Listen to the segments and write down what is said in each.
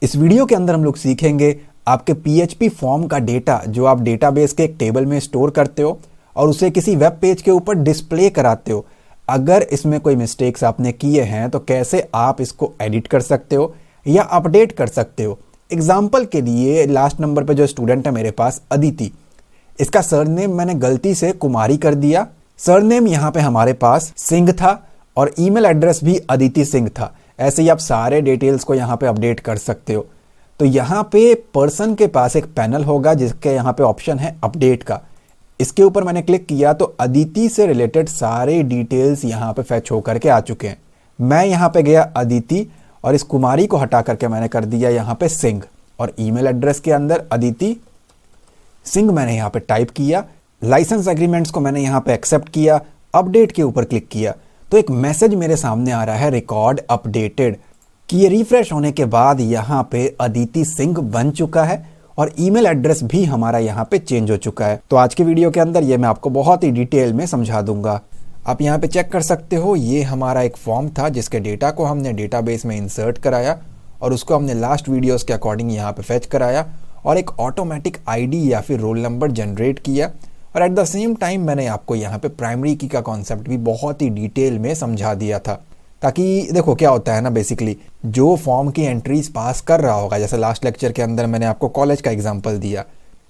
इस वीडियो के अंदर हम लोग सीखेंगे आपके PHP फॉर्म का डेटा जो आप डेटाबेस के एक टेबल में स्टोर करते हो और उसे किसी वेब पेज के ऊपर डिस्प्ले कराते हो। अगर इसमें कोई मिस्टेक्स आपने किए हैं तो कैसे आप इसको एडिट कर सकते हो या अपडेट कर सकते हो। एग्जाम्पल के लिए लास्ट नंबर पे जो स्टूडेंट है मेरे पास अदिति, इसका सरनेम मैंने गलती से कुमारी कर दिया। सरनेम यहाँ पे हमारे पास सिंह था और ईमेल एड्रेस भी अदिति सिंह था। ऐसे ही आप सारे डिटेल्स को यहाँ पे अपडेट कर सकते हो। तो यहाँ पे पर्सन के पास एक पैनल होगा जिसके यहाँ पे ऑप्शन है अपडेट का। इसके ऊपर मैंने क्लिक किया तो अदिति से रिलेटेड सारे डिटेल्स यहाँ पे फैच होकर के आ चुके हैं। मैं यहाँ पे गया अदिति और इस कुमारी को हटा करके मैंने कर दिया यहाँ पे सिंह और ईमेल एड्रेस के अंदर अदिति सिंह मैंने यहाँ पे टाइप किया। लाइसेंस एग्रीमेंट्स को मैंने यहाँ पे एक्सेप्ट किया। अपडेट के ऊपर क्लिक किया तो एक मैसेज मेरे सामने आ रहा है रिकॉर्ड अपडेटेड कि ये रिफ्रेश होने के बाद यहाँ पे अदिति सिंह बन चुका है और ईमेल एड्रेस भी हमारा यहाँ पे चेंज हो चुका है। तो आज के वीडियो के अंदर ये मैं आपको बहुत ही डिटेल में समझा दूंगा। आप यहाँ पे चेक कर सकते हो, ये हमारा एक फॉर्म था जिसके डेटा को हमने डेटाबेस में इंसर्ट कराया और उसको हमने लास्ट वीडियोस के अकॉर्डिंग यहाँ पे फेच कराया और एक ऑटोमेटिक आईडी या फिर रोल नंबर जनरेट किया। और एट द सेम टाइम मैंने आपको यहाँ पे प्राइमरी की का कॉन्सेप्ट भी बहुत ही डिटेल में समझा दिया था, ताकि देखो क्या होता है ना, बेसिकली जो फॉर्म की एंट्रीज पास कर रहा होगा, जैसे लास्ट लेक्चर के अंदर मैंने आपको कॉलेज का एग्जांपल दिया,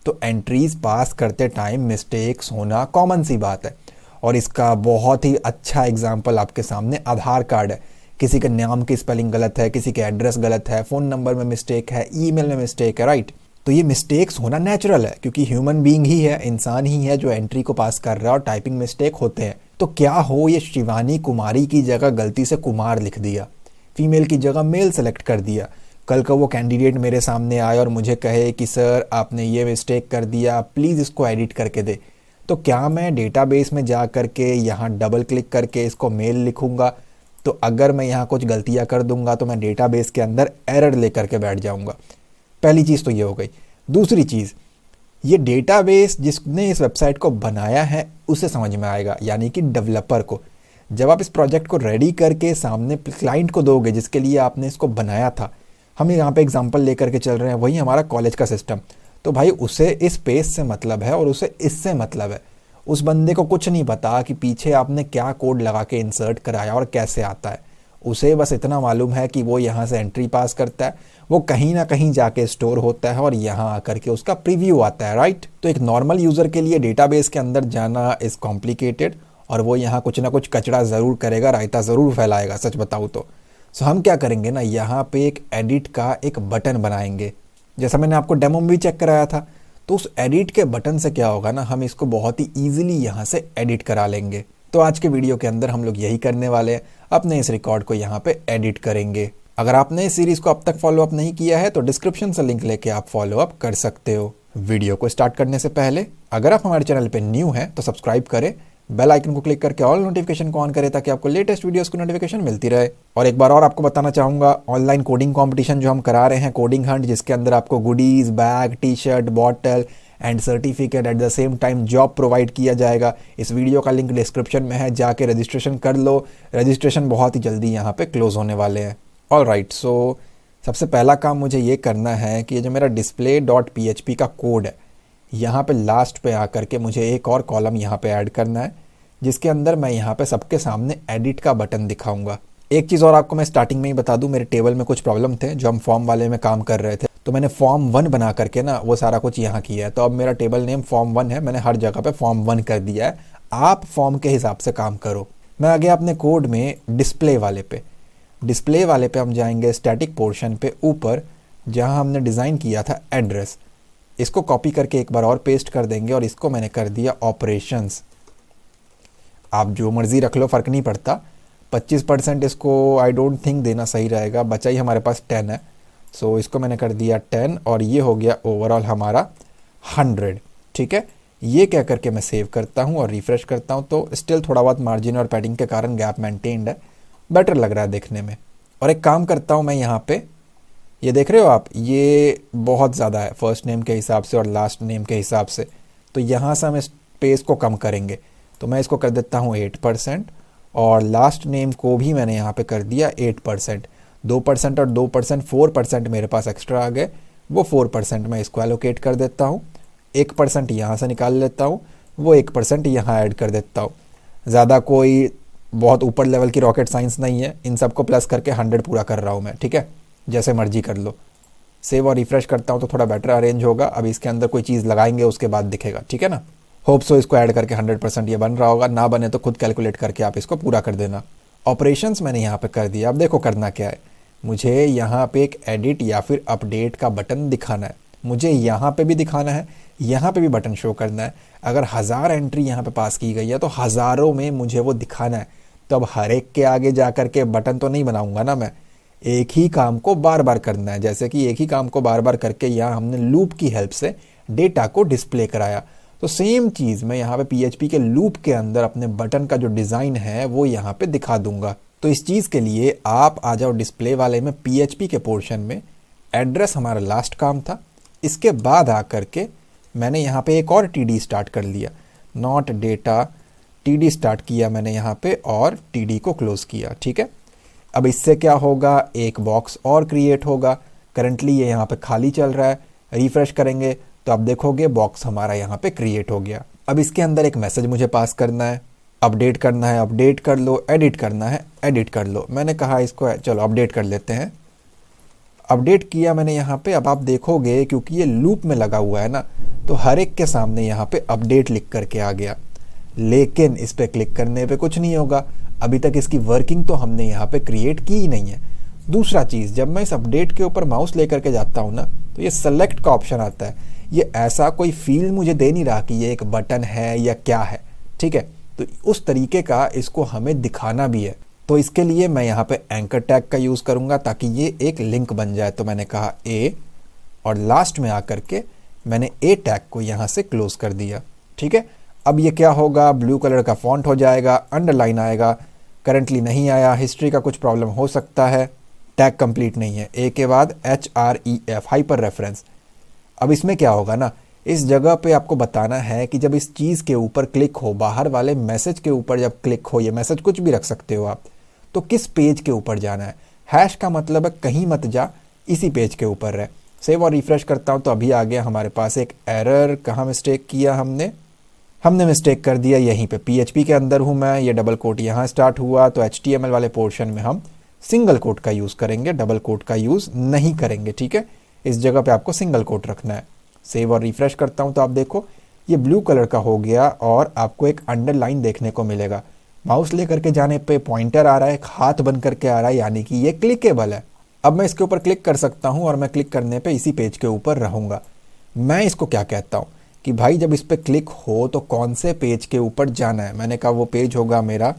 तो एंट्रीज पास करते टाइम मिस्टेक्स होना कॉमन सी बात है। और इसका बहुत ही अच्छा एग्जाम्पल आपके सामने आधार कार्ड है। किसी के नाम की स्पेलिंग गलत है, किसी के एड्रेस गलत है, फ़ोन नंबर में मिस्टेक है, ईमेल में मिस्टेक है, राइट। तो ये मिस्टेक्स होना नेचुरल है क्योंकि ह्यूमन बीइंग ही है, इंसान ही है जो एंट्री को पास कर रहा है और टाइपिंग मिस्टेक होते हैं। तो क्या हो ये शिवानी कुमारी की जगह गलती से कुमार लिख दिया, फीमेल की जगह मेल सेलेक्ट कर दिया। कल का वो कैंडिडेट मेरे सामने आए और मुझे कहे कि सर आपने ये मिस्टेक कर दिया, प्लीज़ इसको एडिट करके दे। तो क्या मैं डेटाबेस में जा करके यहाँ डबल क्लिक करके इसको मेल लिखूंगा? तो अगर मैं यहाँ कुछ गलतियाँ कर दूंगा तो मैं डेटाबेस के अंदर एरर लेकर के बैठ जाऊंगा। पहली चीज़ तो ये हो गई। दूसरी चीज़, ये डेटाबेस जिसने इस वेबसाइट को बनाया है उसे समझ में आएगा, यानी कि डेवलपर को। जब आप इस प्रोजेक्ट को रेडी करके सामने क्लाइंट को दोगे जिसके लिए आपने इसको बनाया था, हम यहाँ पे एग्जांपल लेकर के चल रहे हैं, वही हमारा कॉलेज का सिस्टम। तो भाई उसे इस पेज से मतलब है और उसे इससे मतलब है। उस बंदे को कुछ नहीं पता कि पीछे आपने क्या कोड लगा के इंसर्ट कराया और कैसे आता है। उसे बस इतना मालूम है कि वो यहाँ से एंट्री पास करता है, वो कहीं ना कहीं जाके स्टोर होता है और यहाँ आकर के उसका प्रीव्यू आता है, राइट। तो एक नॉर्मल यूज़र के लिए डेटाबेस के अंदर जाना इज़ कॉम्प्लिकेटेड और वो यहाँ कुछ ना कुछ कचरा ज़रूर करेगा, रायता ज़रूर फैलाएगा, सच बताऊँ तो। सो हम क्या करेंगे ना, यहाँ पे एक एडिट का एक बटन बनाएंगे। जैसा मैंने आपको डेमो में भी चेक कराया था, तो उस एडिट के बटन से क्या होगा ना, हम इसको बहुत ही ईजिली यहाँ से एडिट करा लेंगे। तो आज के वीडियो के अंदर हम लोग यही करने वाले हैं, अपने इस रिकॉर्ड को यहाँ पे एडिट करेंगे। अगर आपने इस सीरीज को अब तक फॉलो अप नहीं किया है तो डिस्क्रिप्शन से लिंक लेके आप फॉलो अप कर सकते हो। वीडियो को स्टार्ट करने से पहले अगर आप हमारे चैनल पे न्यू हैं तो सब्सक्राइब करें, बेल आइकन को क्लिक करके ऑल नोटिफिकेशन को ऑन करें ताकि आपको लेटेस्ट वीडियोस की नोटिफिकेशन मिलती रहे। और एक बार और आपको बताना चाहूँगा, ऑनलाइन कोडिंग कॉम्पिटिशन जो हम करा रहे हैं, कोडिंग हंट, जिसके अंदर आपको goodies, bag, T shirt, bottle and certificate at the same time job provide किया जाएगा। इस वीडियो का लिंक डिस्क्रिप्शन में है, जाके रजिस्ट्रेशन कर लो। रजिस्ट्रेशन बहुत ही जल्दी यहाँ पे क्लोज होने वाले हैं। ऑल राइट, सो सबसे पहला काम मुझे ये करना है कि ये जो मेरा display.php का कोड है, यहाँ पे लास्ट पे आकर के मुझे एक और कॉलम यहाँ पे ऐड करना है जिसके अंदर मैं यहाँ पे सबके सामने एडिट का बटन दिखाऊंगा। एक चीज़ और आपको मैं स्टार्टिंग में ही बता दूं, मेरे टेबल में कुछ प्रॉब्लम थे जो हम फॉर्म वाले में काम कर रहे थे, तो मैंने फॉर्म 1 बना करके ना वो सारा कुछ यहाँ किया है। तो अब मेरा टेबल नेम फॉर्म 1 है, मैंने हर जगह पे फॉर्म 1 कर दिया है। आप फॉर्म के हिसाब से काम करो। मैं आ गया अपने कोड में डिस्प्ले वाले पे। डिस्प्ले वाले पे हम जाएंगे स्टैटिक पोर्शन पे ऊपर, जहाँ हमने डिज़ाइन किया था एड्रेस। इसको कॉपी करके एक बार और पेस्ट कर देंगे और इसको मैंने कर दिया ऑपरेशंस। आप जो मर्ज़ी रख लो, फ़र्क नहीं पड़ता। 25% इसको आई डोंट थिंक देना सही रहेगा, बचा ही हमारे पास 10 है। सो इसको मैंने कर दिया 10 और ये हो गया ओवरऑल हमारा 100। ठीक है, ये क्या करके मैं सेव करता हूँ और रिफ्रेश करता हूँ तो स्टिल थोड़ा बहुत मार्जिन और पैडिंग के कारण गैप मेंटेन्ड है, बेटर लग रहा है देखने में। और एक काम करता हूँ मैं, यहाँ पे ये देख रहे हो आप, ये बहुत ज़्यादा है फर्स्ट नेम के हिसाब से और लास्ट नेम के हिसाब से, तो यहाँ से हम स्पेस को कम करेंगे। तो मैं इसको कर देता हूँ 8% और लास्ट नेम को भी मैंने यहाँ पे कर दिया 8%। 2% और 2% 4% मेरे पास एक्स्ट्रा आ गए, वो 4% मैं इसको एलोकेट कर देता हूँ, 1% यहाँ से निकाल लेता हूँ, वो 1% यहाँ ऐड कर देता हूँ। ज़्यादा कोई बहुत ऊपर लेवल की रॉकेट साइंस नहीं है, इन सबको प्लस करके 100 पूरा कर रहा हूँ मैं, ठीक है। जैसे मर्जी कर लो। सेव और रिफ्रेश करता हूँ तो थोड़ा बेटर अरेंज होगा। अब इसके अंदर कोई चीज़ लगाएंगे उसके बाद दिखेगा, ठीक है ना। होप सो इसको ऐड करके 100% ये बन रहा होगा, ना बने तो खुद कैलकुलेट करके आप इसको पूरा कर देना। ऑपरेशंस मैंने यहाँ पे कर दिया। अब देखो करना क्या है, मुझे यहाँ पे एक एडिट या फिर अपडेट का बटन दिखाना है, मुझे यहाँ पे भी दिखाना है, यहाँ पे भी बटन शो करना है। अगर 1000 एंट्री यहाँ पे पास की गई है तो हज़ारों में मुझे वो दिखाना है। तो अब हर एक के आगे जा करके बटन तो नहीं बनाऊंगा ना मैं, एक ही काम को बार बार करना है। जैसे कि एक ही काम को बार बार करके यहाँ हमने लूप की हेल्प से डेटा को डिस्प्ले कराया, तो सेम चीज़ मैं यहाँ पे PHP के लूप के अंदर अपने बटन का जो डिज़ाइन है वो यहाँ पे दिखा दूंगा। तो इस चीज़ के लिए आप आ जाओ डिस्प्ले वाले में, PHP के पोर्शन में एड्रेस हमारा लास्ट काम था। इसके बाद आकर के मैंने यहाँ पे एक और TD स्टार्ट कर लिया, नॉट डेटा TD स्टार्ट किया मैंने यहाँ पे और TD को क्लोज किया, ठीक है। अब इससे क्या होगा, एक बॉक्स और क्रिएट होगा। करंटली ये यहाँ पे खाली चल रहा है, रिफ्रेश करेंगे तो आप देखोगे बॉक्स हमारा यहाँ पे क्रिएट हो गया। अब इसके अंदर एक मैसेज मुझे पास करना है, अपडेट करना है अपडेट कर लो, एडिट करना है एडिट कर लो। मैंने कहा इसको चलो अपडेट कर लेते हैं। अपडेट किया मैंने यहाँ पे। अब आप देखोगे क्योंकि ये लूप में लगा हुआ है ना, तो हर एक के सामने यहाँ पे अपडेट लिख करके आ गया, लेकिन इस पे क्लिक करने पे कुछ नहीं होगा। अभी तक इसकी वर्किंग तो हमने यहाँ पे क्रिएट की ही नहीं है। दूसरा चीज़, जब मैं इस अपडेट के ऊपर माउस लेकर के जाता हूँ ना, तो ये सेलेक्ट का ऑप्शन आता है। ये ऐसा कोई फील मुझे दे नहीं रहा कि ये एक बटन है या क्या है, ठीक है। तो उस तरीके का इसको हमें दिखाना भी है। तो इसके लिए मैं यहाँ पे एंकर टैग का यूज़ करूँगा ताकि ये एक लिंक बन जाए। तो मैंने कहा ए और लास्ट में आकर के मैंने ए टैग को यहाँ से क्लोज कर दिया, ठीक है। अब ये क्या होगा, ब्लू कलर का फॉन्ट हो जाएगा, अंडरलाइन आएगा। करंटली नहीं आया, हिस्ट्री का कुछ प्रॉब्लम हो सकता है, टैग कंप्लीट नहीं है। ए के बाद HREF हाइपर रेफरेंस। अब इसमें क्या होगा ना, इस जगह पे आपको बताना है कि जब इस चीज़ के ऊपर क्लिक हो, बाहर वाले मैसेज के ऊपर जब क्लिक हो, ये मैसेज कुछ भी रख सकते हो आप, तो किस पेज के ऊपर जाना है। हैश का मतलब है कहीं मत जा, इसी पेज के ऊपर रहे। सेव और रिफ्रेश करता हूँ तो अभी आ गया हमारे पास एक एरर। कहाँ मिस्टेक किया हमने मिस्टेक कर दिया यहीं पे। PHP के अंदर हूँ मैं, ये डबल कोट यहाँ स्टार्ट हुआ, तो HTML वाले पोर्शन में हम सिंगल कोट का यूज़ करेंगे, डबल कोट का यूज़ नहीं करेंगे, ठीक है। इस जगह पे आपको सिंगल कोट रखना है। सेव और रिफ्रेश करता हूँ तो आप देखो ये ब्लू कलर का हो गया और आपको एक अंडरलाइन देखने को मिलेगा। माउस लेकर के जाने पे पॉइंटर आ रहा है, एक हाथ बन करके आ रहा है, यानी कि ये क्लिकेबल है। अब मैं इसके ऊपर क्लिक कर सकता हूँ और मैं क्लिक करने पे इसी पेज के ऊपर रहूँगा। मैं इसको क्या कहता हूँ कि भाई जब इस पर क्लिक हो तो कौन से पेज के ऊपर जाना है। मैंने कहा वो पेज होगा मेरा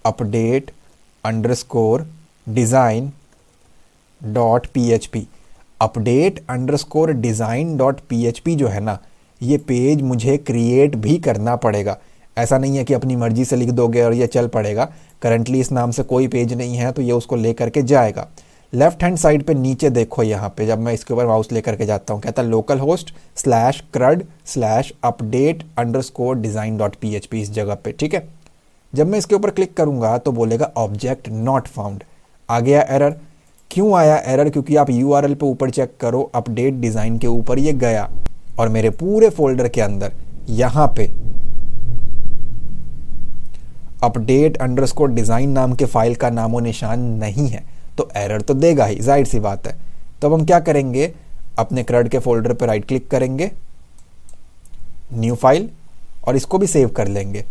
update_design.php। update_design.php जो है ना, ये पेज मुझे क्रिएट भी करना पड़ेगा। ऐसा नहीं है कि अपनी मर्जी से लिख दोगे और ये चल पड़ेगा। करंटली इस नाम से कोई पेज नहीं है तो ये उसको ले करके जाएगा। लेफ्ट हैंड साइड पे नीचे देखो, यहाँ पे जब मैं इसके ऊपर माउस लेकर के जाता हूँ, कहता है localhost/crud/update_design.php इस जगह पे, ठीक है। जब मैं इसके ऊपर क्लिक करूंगा तो बोलेगा ऑब्जेक्ट नॉट फाउंड। आ गया एरर। क्यों आया एरर, क्योंकि आप URL पे ऊपर चेक करो, अपडेट डिज़ाइन के ऊपर ये गया और मेरे पूरे फोल्डर के अंदर यहाँ पे update_design नाम के फाइल का नामो निशान नहीं है, तो एरर तो देगा ही, जाहिर सी बात है। तो अब हम क्या करेंगे, अपने CRUD के फोल्डर पर राइट क्लिक करेंगे, न्यू फाइल, और इसको भी सेव कर लेंगे।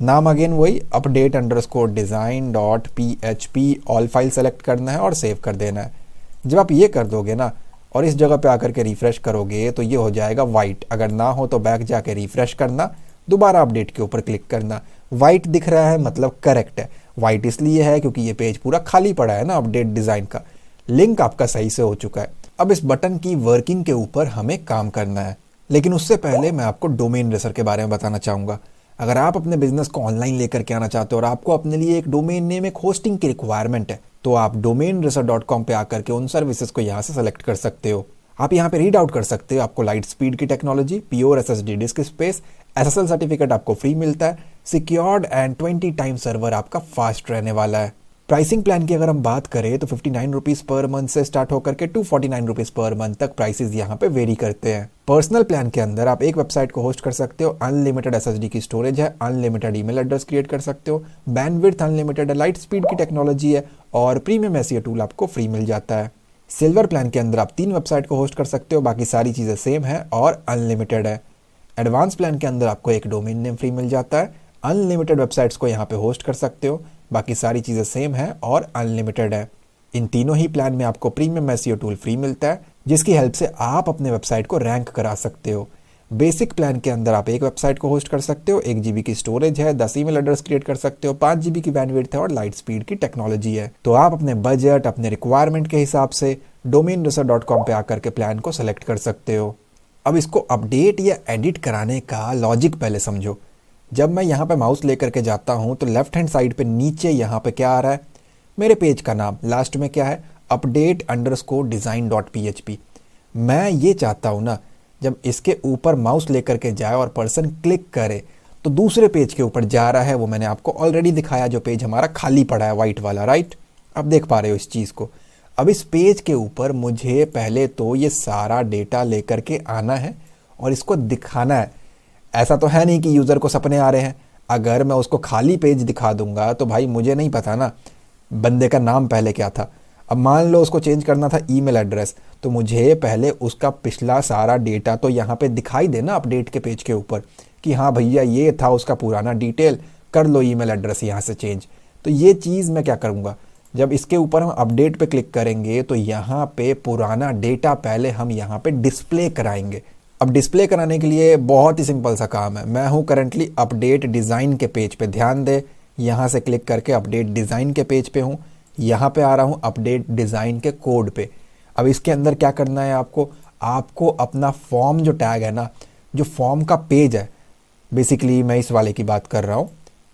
नाम अगेन वही update_design.php, ऑल फाइल सेलेक्ट करना है और सेव कर देना है। जब आप ये कर दोगे ना और इस जगह पे आकर के रिफ्रेश करोगे तो ये हो जाएगा वाइट। अगर ना हो तो बैक जाके रिफ्रेश करना, दोबारा अपडेट के ऊपर क्लिक करना। वाइट दिख रहा है मतलब करेक्ट है। वाइट इसलिए है क्योंकि ये पेज पूरा खाली पड़ा है ना, अपडेट डिज़ाइन का लिंक आपका सही से हो चुका है। अब इस बटन की वर्किंग के ऊपर हमें काम करना है, लेकिन उससे पहले मैं आपको डोमेन रेसर के बारे में बताना चाहूँगा। अगर आप अपने बिजनेस को ऑनलाइन लेकर के आना चाहते हो और आपको अपने लिए एक डोमेन नेम, एक होस्टिंग की रिक्वायरमेंट है, तो आप domainracer.com पे आकर के उन सर्विसेज को यहाँ से सेलेक्ट कर सकते हो। आप यहाँ पे रीड आउट कर सकते हो, आपको लाइट स्पीड की technology, pure SSD disc space, SSL certificate आपको फ्री मिलता है, सिक्योर्ड एंड 20 टाइम सर्वर आपका फास्ट रहने वाला है। प्राइसिंग प्लान की अगर हम बात करें तो 59 रुपीज़ पर मंथ से स्टार्ट होकर के 249 रुपीज़ पर मंथ तक प्राइसेस यहाँ पे वेरी करते हैं। पर्सनल प्लान के अंदर आप एक वेबसाइट को होस्ट कर सकते हो, अनलिमिटेड एसएसडी की स्टोरेज है, अनलिमिटेड ईमेल एड्रेस क्रिएट कर सकते हो, बैंडविड्थ अनलिमिटेड है, लाइट स्पीड की टेक्नोलॉजी है और प्रीमियम एसईओ टूल आपको फ्री मिल जाता है। सिल्वर प्लान के अंदर आप 3 वेबसाइट को होस्ट कर सकते हो, बाकी सारी चीज़ें सेम है और अनलिमिटेड है। एडवांस प्लान के अंदर आपको एक डोमेन नेम फ्री मिल जाता है, अनलिमिटेड वेबसाइट्स को यहाँ पे होस्ट कर सकते हो, बाकी सारी चीज़ें सेम है और अनलिमिटेड है। इन तीनों ही प्लान में आपको प्रीमियम एसईओ टूल फ्री मिलता है, जिसकी हेल्प से आप अपने वेबसाइट को रैंक करा सकते हो। बेसिक प्लान के अंदर आप एक वेबसाइट को होस्ट कर सकते हो, 1 GB की स्टोरेज है, 10 ईमेल एड्रेस क्रिएट कर सकते हो, 5 GB की बैंडविड्थ है और लाइट स्पीड की टेक्नोलॉजी है। तो आप अपने बजट, अपने रिक्वायरमेंट के हिसाब से domainracer.com पे आकर के प्लान को सेलेक्ट कर सकते हो। अब इसको अपडेट या एडिट कराने का लॉजिक पहले समझो। जब मैं यहाँ पे माउस लेकर के जाता हूँ तो लेफ्ट हैंड साइड पे नीचे यहाँ पे क्या आ रहा है, मेरे पेज का नाम, लास्ट में क्या है, update_design.php। मैं ये चाहता हूँ ना, जब इसके ऊपर माउस लेकर के जाए और पर्सन क्लिक करे तो दूसरे पेज के ऊपर जा रहा है। वो मैंने आपको ऑलरेडी दिखाया, जो पेज हमारा खाली पड़ा है वाइट वाला, राइट। अब देख पा रहे हो इस चीज़ को। अब इस पेज के ऊपर मुझे पहले तो ये सारा डेटा लेकर के आना है और इसको दिखाना है। ऐसा तो है नहीं कि यूज़र को सपने आ रहे हैं। अगर मैं उसको खाली पेज दिखा दूंगा तो भाई मुझे नहीं पता ना बंदे का नाम पहले क्या था। अब मान लो उसको चेंज करना था ईमेल एड्रेस, तो मुझे पहले उसका पिछला सारा डेटा तो यहाँ पे दिखाई देना अपडेट के पेज के ऊपर कि हाँ भैया ये था उसका पुराना डिटेल, कर लो ईमेल एड्रेस यहाँ से चेंज। तो ये चीज़ मैं क्या करूँगा, जब इसके ऊपर हम अपडेट पे क्लिक करेंगे तो यहाँ पे पुराना डेटा पहले हम यहाँ पे डिस्प्ले कराएंगे। अब डिस्प्ले कराने के लिए बहुत ही सिंपल सा काम है। मैं हूँ करंटली अपडेट डिज़ाइन के पेज पे, ध्यान दे, यहाँ से क्लिक करके अपडेट डिज़ाइन के पेज पे हूँ। यहाँ पे आ रहा हूँ अपडेट डिज़ाइन के कोड पे। अब इसके अंदर क्या करना है आपको अपना फॉर्म जो टैग है ना, जो फॉर्म का पेज है, बेसिकली मैं इस वाले की बात कर रहा हूँ,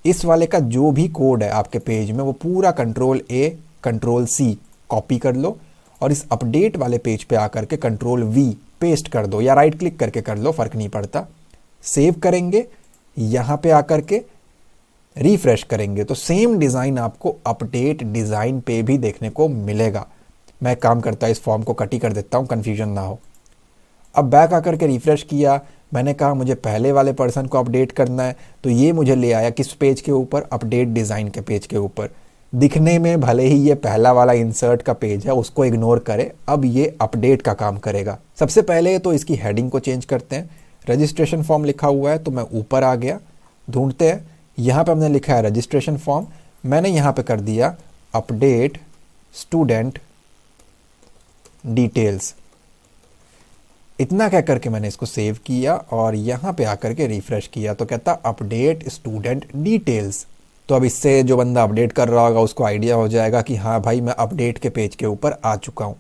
इस वाले का जो भी कोड है आपके पेज में वो पूरा Ctrl+A Ctrl+C कॉपी कर लो और इस अपडेट वाले पेज पे आकर के Ctrl+V पेस्ट कर दो, या राइट क्लिक करके कर लो, फ़र्क नहीं पड़ता। सेव करेंगे, यहाँ पे आकर के रिफ्रेश करेंगे तो सेम डिज़ाइन आपको अपडेट डिज़ाइन पे भी देखने को मिलेगा। मैं काम करता है इस फॉर्म को कट ही कर देता हूँ, कन्फ्यूजन ना हो। अब बैक आकर के रिफ्रेश किया, मैंने कहा मुझे पहले वाले पर्सन को अपडेट करना है, तो ये मुझे ले आया किस पेज के ऊपर, अपडेट डिज़ाइन के पेज के ऊपर। दिखने में भले ही ये पहला वाला इंसर्ट का पेज है, उसको इग्नोर करे, अब ये अपडेट का काम करेगा। सबसे पहले तो इसकी हेडिंग को चेंज करते हैं। रजिस्ट्रेशन फॉर्म लिखा हुआ है तो मैं ऊपर आ गया, ढूंढते हैं, यहाँ पे हमने लिखा है रजिस्ट्रेशन फॉर्म, मैंने यहाँ पे कर दिया अपडेट स्टूडेंट डिटेल्स। इतना कह करके मैंने इसको सेव किया और यहाँ पे आकर के रिफ्रेश किया तो कहता अपडेट स्टूडेंट डिटेल्स। तो अब इससे जो बंदा अपडेट कर रहा होगा उसको आइडिया हो जाएगा कि हाँ भाई मैं अपडेट के पेज के ऊपर आ चुका हूँ।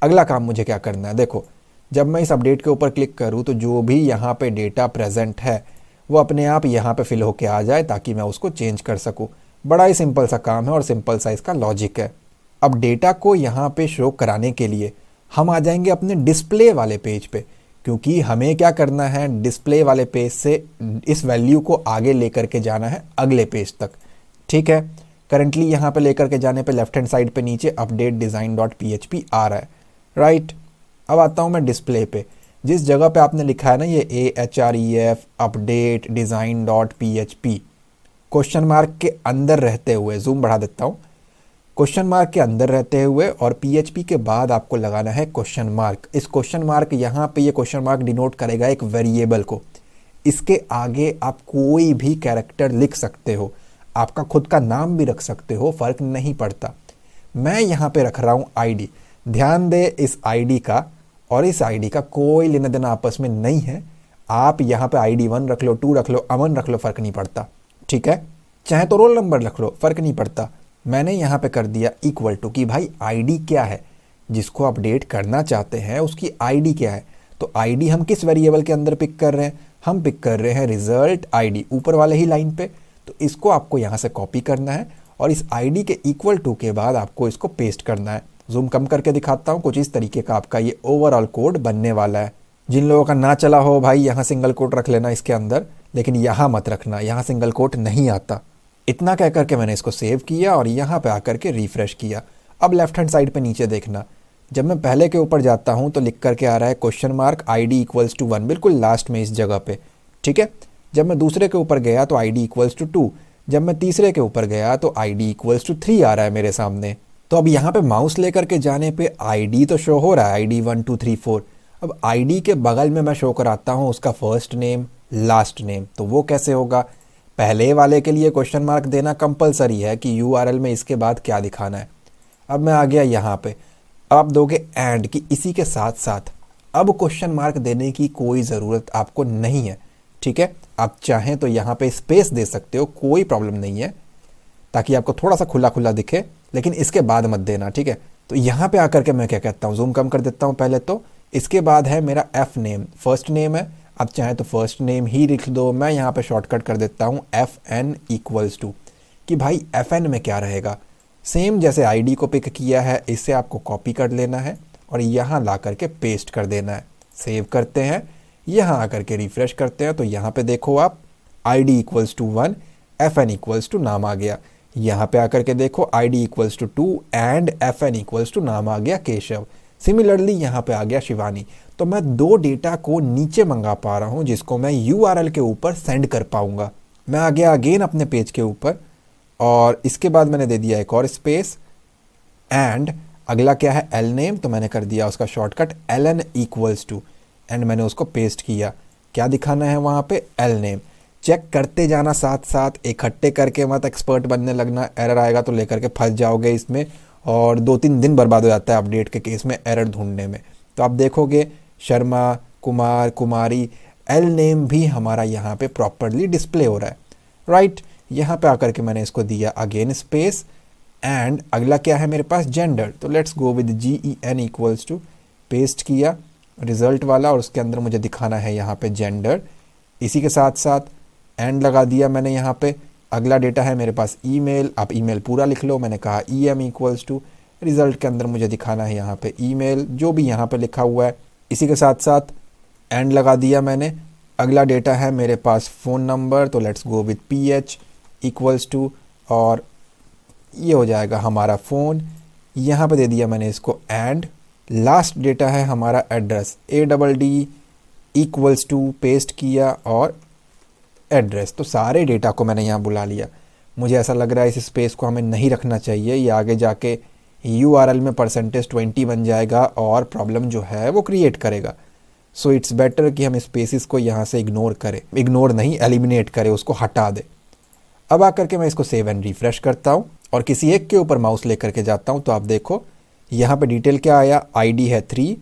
अगला काम मुझे क्या करना है, देखो जब मैं इस अपडेट के ऊपर क्लिक करूँ तो जो भी यहाँ पे डेटा प्रेजेंट है वो अपने आप यहाँ पे फिल होके आ जाए ताकि मैं उसको चेंज कर सकूँ। बड़ा ही सिंपल सा काम है और सिंपल सा इसका लॉजिक है। अब डेटा को यहाँ पे शो कराने के लिए हम आ जाएंगे अपने डिस्प्ले वाले पेज पे, क्योंकि हमें क्या करना है, डिस्प्ले वाले पेज से इस वैल्यू को आगे लेकर के जाना है अगले पेज तक। ठीक है, करंटली यहाँ पे लेकर के जाने पे लेफ्ट हैंड साइड पे नीचे अपडेट design.php आ रहा है, राइट। अब आता हूँ मैं डिस्प्ले पे, जिस जगह पे आपने लिखा है ना ये AHREF update design.php, question mark के अंदर रहते हुए, जूम बढ़ा देता हूँ, क्वेश्चन मार्क के अंदर रहते हुए और PHP के बाद आपको लगाना है क्वेश्चन मार्क। इस क्वेश्चन मार्क यहाँ पे ये क्वेश्चन मार्क डिनोट करेगा एक वेरिएबल को। इसके आगे आप कोई भी कैरेक्टर लिख सकते हो, आपका खुद का नाम भी रख सकते हो, फ़र्क नहीं पड़ता। मैं यहाँ पे रख रहा हूँ ID। ध्यान दे, इस ID का और इस ID का कोई लेना देना आपस में नहीं है। आप यहाँ पे ID 1 रख लो, 2 रख लो, अमन रख लो, फ़र्क नहीं पड़ता। ठीक है, चाहे तो रोल नंबर रख लो, फ़र्क नहीं पड़ता। मैंने यहाँ पे कर दिया इक्वल टू कि भाई ID क्या है, जिसको अपडेट करना चाहते हैं उसकी ID क्या है। तो ID हम किस वेरिएबल के अंदर पिक कर रहे हैं, हम पिक कर रहे हैं रिजल्ट ID, ऊपर वाले ही लाइन पे। तो इसको आपको यहाँ से कॉपी करना है और इस ID के इक्वल टू के बाद आपको इसको पेस्ट करना है। जूम कम करके दिखाता हूँ, कुछ इस तरीके का आपका ये ओवरऑल कोड बनने वाला है। जिन लोगों का ना चला हो भाई, यहाँ सिंगल कोट रख लेना इसके अंदर, लेकिन यहाँ मत रखना, यहाँ सिंगल कोट नहीं आता। इतना कह करके मैंने इसको सेव किया और यहाँ पे आकर के रिफ्रेश किया। अब लेफ्ट हैंड साइड पे नीचे देखना, जब मैं पहले के ऊपर जाता हूँ तो लिख करके आ रहा है question mark ID equals to 1, बिल्कुल लास्ट में इस जगह पे, ठीक है। जब मैं दूसरे के ऊपर गया तो ID इक्वल्स टू 2, जब मैं तीसरे के ऊपर गया तो ID इक्वल्स टू 3 आ रहा है मेरे सामने। तो अब यहाँ पे माउस लेकर के जाने पे ID तो शो हो रहा है, ID 1 2 3 4। अब ID के बगल में मैं शो कराता हूँ उसका फर्स्ट नेम लास्ट नेम, तो वो कैसे होगा? पहले वाले के लिए क्वेश्चन मार्क देना कंपलसरी है कि URL में इसके बाद क्या दिखाना है। अब मैं आ गया यहाँ पे, आप दोगे एंड कि इसी के साथ साथ। अब क्वेश्चन मार्क देने की कोई ज़रूरत आपको नहीं है, ठीक है। आप चाहें तो यहाँ पे स्पेस दे सकते हो, कोई प्रॉब्लम नहीं है, ताकि आपको थोड़ा सा खुला खुला दिखे, लेकिन इसके बाद मत देना, ठीक है। तो यहाँ पे आकर के मैं क्या कहता हूँ, जूम कम कर देता हूँ पहले तो। इसके बाद है मेरा F नेम, फर्स्ट नेम है, आप चाहें तो फर्स्ट नेम ही लिख दो। मैं यहाँ पे शॉर्टकट कर देता हूँ FN इक्वल्स टू, कि भाई FN में क्या रहेगा। सेम जैसे ID को पिक किया है, इससे आपको कॉपी कर लेना है और यहाँ ला करके पेस्ट कर देना है। सेव करते हैं, यहाँ आकर के रिफ्रेश करते हैं तो यहाँ पे देखो आप ID equals to 1, FN equals to नाम आ गया। यहाँ पे आकर के देखो ID equals to 2 and FN equals to नाम आ गया केशव। सिमिलरली यहाँ पे आ गया शिवानी। तो मैं 2 डेटा को नीचे मंगा पा रहा हूँ जिसको मैं URL के ऊपर सेंड कर पाऊंगा। मैं आ गया अगेन अपने पेज के ऊपर और इसके बाद मैंने दे दिया एक और स्पेस एंड अगला क्या है L नेम, तो मैंने कर दिया उसका शॉर्टकट LN इक्वल्स टू एंड मैंने उसको पेस्ट किया। क्या दिखाना है वहाँ पे? L name. चेक करते जाना साथ साथ, इकट्ठे करके मत एक्सपर्ट बनने लगना। एरर आएगा तो लेकर के फंस जाओगे इसमें और 2-3 दिन बर्बाद हो जाता है अपडेट के केस में एरर ढूंढने में। तो आप देखोगे शर्मा, कुमार, कुमारी, L नेम भी हमारा यहाँ पे प्रॉपरली डिस्प्ले हो रहा है, राइट। यहाँ पे आकर के मैंने इसको दिया अगेन स्पेस एंड अगला क्या है मेरे पास? जेंडर। तो let's go with GEN equals to, paste किया रिजल्ट वाला और उसके अंदर मुझे दिखाना है यहाँ पे जेंडर। इसी के साथ साथ एंड लगा दिया मैंने यहाँ पे। अगला डेटा है मेरे पास ईमेल, आप ईमेल पूरा लिख लो। मैंने कहा EM इक्वल्स टू, रिजल्ट के अंदर मुझे दिखाना है यहाँ पे ईमेल, जो भी यहाँ पे लिखा हुआ है। इसी के साथ साथ एंड लगा दिया मैंने। अगला डेटा है मेरे पास फ़ोन नंबर, तो let's go with PH equals to और ये हो जाएगा हमारा फ़ोन। यहाँ पे दे दिया मैंने इसको एंड। लास्ट डेटा है हमारा address, ADD equals to, paste किया और एड्रेस। तो सारे डेटा को मैंने यहाँ बुला लिया। मुझे ऐसा लग रहा है इस स्पेस को हमें नहीं रखना चाहिए, ये आगे जाके URL में %20 बन जाएगा और प्रॉब्लम जो है वो क्रिएट करेगा। सो इट्स बेटर कि हम स्पेसिस को यहाँ से इग्नोर करें, इग्नोर नहीं एलिमिनेट करें, उसको हटा दें। अब आकर के मैं इसको सेव एंड रिफ्रेश करता हूँ और किसी एक के ऊपर माउस लेकर के जाता हूँ तो आप देखो यहाँ पे डिटेल क्या आया, ID है 3,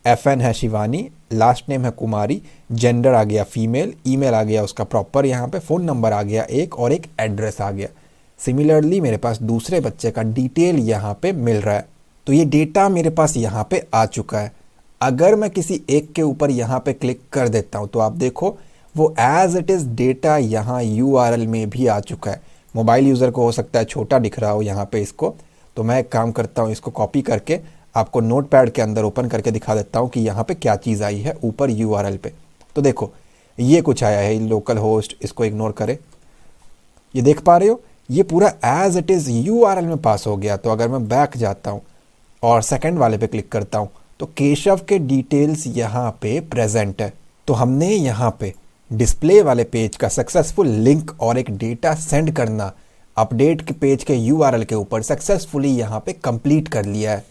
FN है शिवानी, लास्ट नेम है कुमारी, जेंडर आ गया फीमेल, ईमेल आ गया उसका प्रॉपर, यहाँ पे फ़ोन नंबर आ गया एक और एक एड्रेस आ गया। सिमिलरली मेरे पास दूसरे बच्चे का डिटेल यहाँ पे मिल रहा है। तो ये डेटा मेरे पास यहाँ पे आ चुका है। अगर मैं किसी एक के ऊपर यहाँ पे क्लिक कर देता हूँ तो आप देखो वो एज इट इज़ डेटा यहाँ URL में भी आ चुका है। मोबाइल यूज़र को हो सकता है छोटा दिख रहा हो यहाँ पे इसको, तो मैं एक काम करता हूँ, इसको कॉपी करके आपको नोटपैड के अंदर ओपन करके दिखा देता हूँ कि यहाँ पे क्या चीज़ आई है ऊपर URL पे। तो देखो ये कुछ आया है, लोकल होस्ट, इसको इग्नोर करें। ये देख पा रहे हो, ये पूरा एज इट इज़ URL में पास हो गया। तो अगर मैं बैक जाता हूँ और सेकंड वाले पे क्लिक करता हूँ तो केशव के डिटेल्स यहाँ पे प्रेजेंट है। तो हमने यहाँ पे डिस्प्ले वाले पेज का सक्सेसफुल लिंक और एक डेटा सेंड करना अपडेट के पेज के URL के ऊपर सक्सेसफुली यहाँ पे कंप्लीट कर लिया है।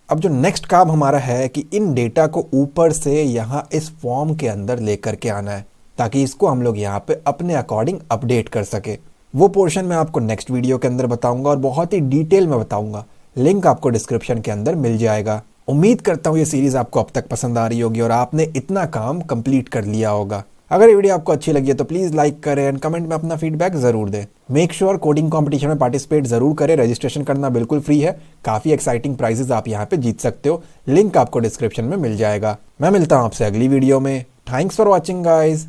अब जो नेक्स्ट काम हमारा है कि इन डेटा को ऊपर से यहाँ इस फॉर्म के अंदर लेकर के आना है ताकि इसको हम लोग यहाँ पे अपने अकॉर्डिंग अपडेट कर सके। वो पोर्शन मैं आपको नेक्स्ट वीडियो के अंदर बताऊंगा और बहुत ही डिटेल में बताऊंगा। लिंक आपको डिस्क्रिप्शन के अंदर मिल जाएगा। उम्मीद करता हूँ ये सीरीज आपको अब तक पसंद आ रही होगी और आपने इतना काम कंप्लीट कर लिया होगा। अगर ये वीडियो आपको अच्छी लगी है तो प्लीज लाइक करें एंड कमेंट में अपना फीडबैक जरूर दें। मेक श्योर कोडिंग कंपटीशन में पार्टिसिपेट जरूर करें। रजिस्ट्रेशन करना बिल्कुल फ्री है। काफी एक्साइटिंग प्राइजेस आप यहाँ पे जीत सकते हो। लिंक आपको डिस्क्रिप्शन में मिल जाएगा। मैं मिलता हूँ आपसे अगली वीडियो में। Thanks for watching guys.